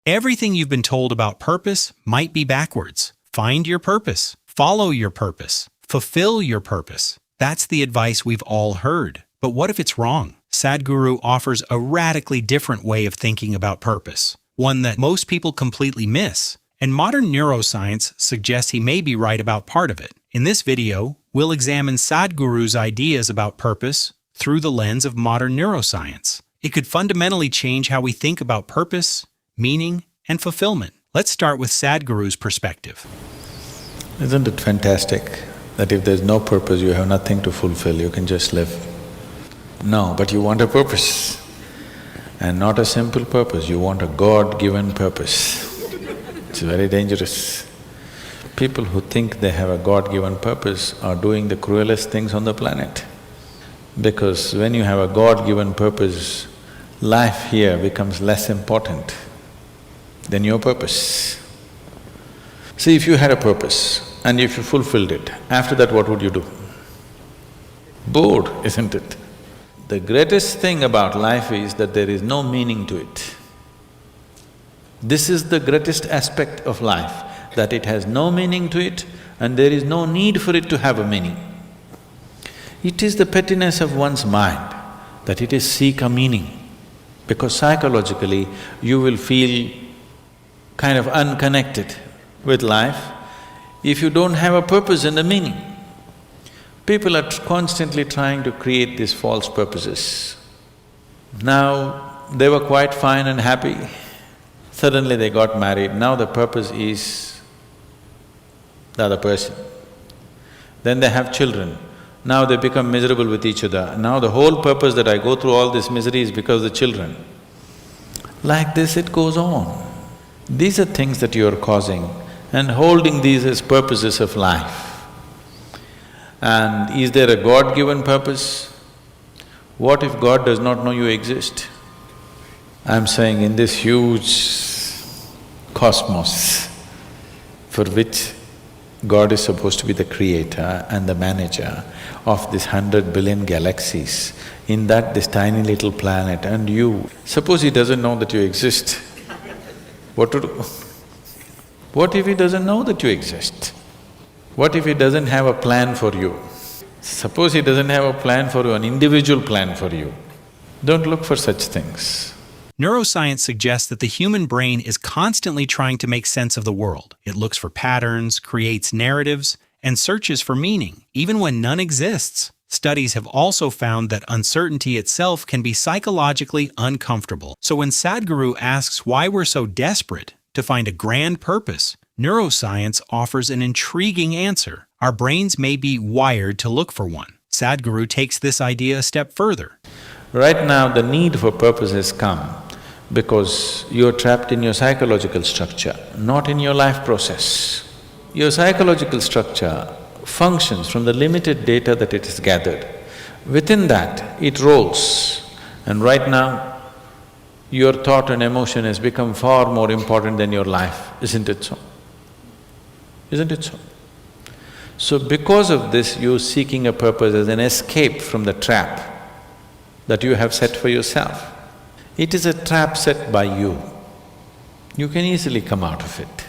Everything you've been told about purpose might be backwards. Find your purpose. Follow your purpose. Fulfill your purpose. That's the advice we've all heard. But what if it's wrong? Sadhguru offers a radically different way of thinking about purpose, one that most people completely miss. And modern neuroscience suggests he may be right about part of it. In this video, we'll examine Sadhguru's ideas about purpose through the lens of modern neuroscience. It could fundamentally change how we think about purpose, meaning, and fulfillment. Let's start with Sadhguru's perspective. Isn't it fantastic that if there's no purpose, you have nothing to fulfill, you can just live? No, but you want a purpose. And not a simple purpose, you want a God-given purpose. It's very dangerous. People who think they have a God-given purpose are doing the cruelest things on the planet. Because when you have a God-given purpose, life here becomes less important than your purpose. See, if you had a purpose and if you fulfilled it, after that what would you do? Bored, isn't it? The greatest thing about life is that there is no meaning to it. This is the greatest aspect of life, that it has no meaning to it and there is no need for it to have a meaning. It is the pettiness of one's mind that it is seek a meaning, because psychologically you will feel kind of unconnected with life if you don't have a purpose and a meaning. People are constantly trying to create these false purposes. Now, they were quite fine and happy. Suddenly they got married, now the purpose is the other person. Then they have children, now they become miserable with each other. Now the whole purpose that I go through all this misery is because of the children. Like this it goes on. These are things that you are causing and holding these as purposes of life. And is there a God-given purpose? What if God does not know you exist? I'm saying in this huge cosmos for which God is supposed to be the creator and the manager of this 100 billion galaxies, in that this tiny little planet and you, suppose he doesn't know that you exist, what to do? What if he doesn't know that you exist? What if he doesn't have a plan for you? Suppose he doesn't have a plan for you, an individual plan for you. Don't look for such things. Neuroscience suggests that the human brain is constantly trying to make sense of the world. It looks for patterns, creates narratives, and searches for meaning, even when none exists. Studies have also found that uncertainty itself can be psychologically uncomfortable. So when Sadhguru asks why we're so desperate to find a grand purpose, neuroscience offers an intriguing answer. Our brains may be wired to look for one. Sadhguru takes this idea a step further. Right now, the need for purpose has come because you're trapped in your psychological structure, not in your life process. Your psychological structure functions from the limited data that it has gathered. Within that, it rolls. And right now, your thought and emotion has become far more important than your life, isn't it so? Isn't it so? So because of this, you're seeking a purpose as an escape from the trap that you have set for yourself. It is a trap set by you. You can easily come out of it.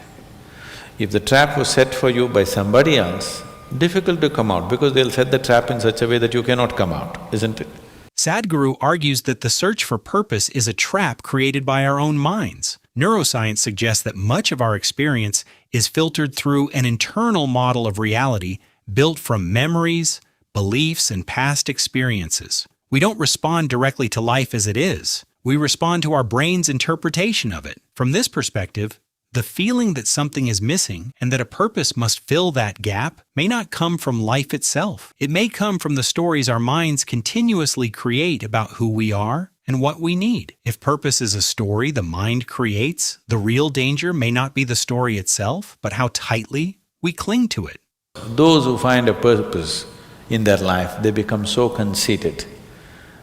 If the trap was set for you by somebody else, difficult to come out because they'll set the trap in such a way that you cannot come out, isn't it? Sadhguru argues that the search for purpose is a trap created by our own minds. Neuroscience suggests that much of our experience is filtered through an internal model of reality built from memories, beliefs, and past experiences. We don't respond directly to life as it is. We respond to our brain's interpretation of it. From this perspective, the feeling that something is missing and that a purpose must fill that gap may not come from life itself. It may come from the stories our minds continuously create about who we are and what we need. If purpose is a story the mind creates, the real danger may not be the story itself, but how tightly we cling to it. Those who find a purpose in their life, they become so conceited.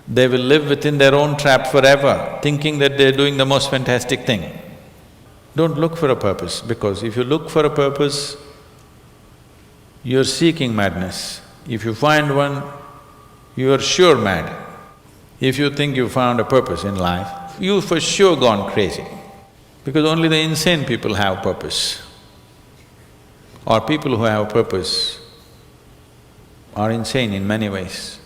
They will live within their own trap forever, thinking that they're doing the most fantastic thing. Don't look for a purpose, because if you look for a purpose, you're seeking madness. If you find one, you are sure mad. If you think you found a purpose in life, you've for sure gone crazy. Because only the insane people have purpose. Or people who have purpose are insane in many ways.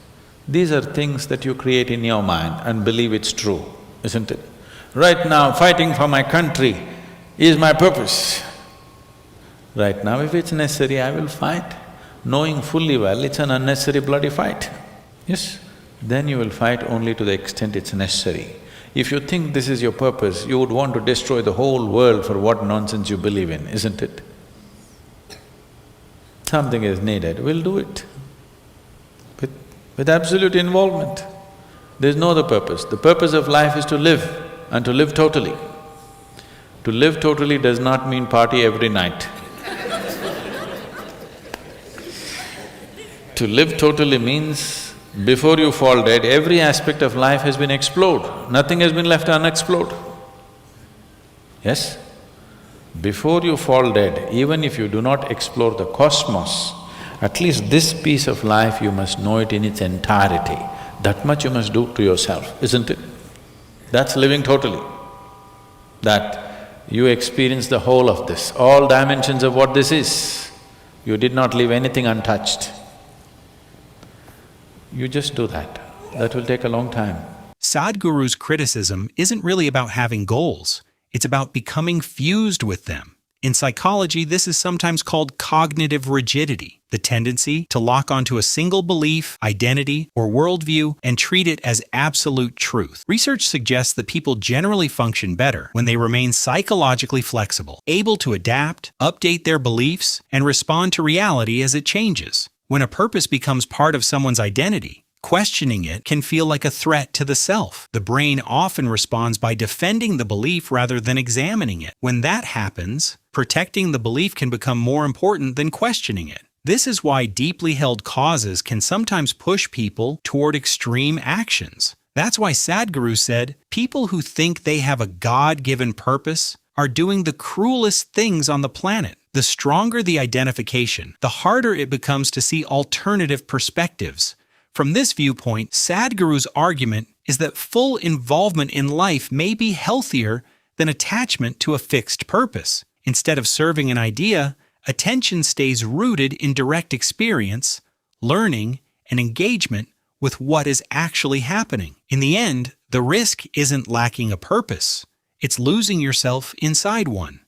These are things that you create in your mind and believe it's true, isn't it? Right now, fighting for my country is my purpose. Right now, if it's necessary, I will fight, knowing fully well it's an unnecessary bloody fight. Yes? Then you will fight only to the extent it's necessary. If you think this is your purpose, you would want to destroy the whole world for what nonsense you believe in, isn't it? Something is needed, we'll do it. With absolute involvement. There's no other purpose. The purpose of life is to live, and to live totally. To live totally does not mean party every night. To live totally means, before you fall dead, every aspect of life has been explored, nothing has been left unexplored. Yes? Before you fall dead, even if you do not explore the cosmos, at least this piece of life you must know it in its entirety. That much you must do to yourself, isn't it? That's living totally. That you experience the whole of this, all dimensions of what this is. You did not leave anything untouched. You just do that. That will take a long time. Sadhguru's criticism isn't really about having goals, it's about becoming fused with them. In psychology, this is sometimes called cognitive rigidity, the tendency to lock onto a single belief, identity, or worldview and treat it as absolute truth. Research suggests that people generally function better when they remain psychologically flexible, able to adapt, update their beliefs, and respond to reality as it changes. When a purpose becomes part of someone's identity, questioning it can feel like a threat to the self. The brain often responds by defending the belief rather than examining it. When that happens, protecting the belief can become more important than questioning it. This is why deeply held causes can sometimes push people toward extreme actions. That's why Sadhguru said, people who think they have a God-given purpose are doing the cruelest things on the planet. The stronger the identification, the harder it becomes to see alternative perspectives. From this viewpoint, Sadhguru's argument is that full involvement in life may be healthier than attachment to a fixed purpose. Instead of serving an idea, attention stays rooted in direct experience, learning, and engagement with what is actually happening. In the end, the risk isn't lacking a purpose, it's losing yourself inside one.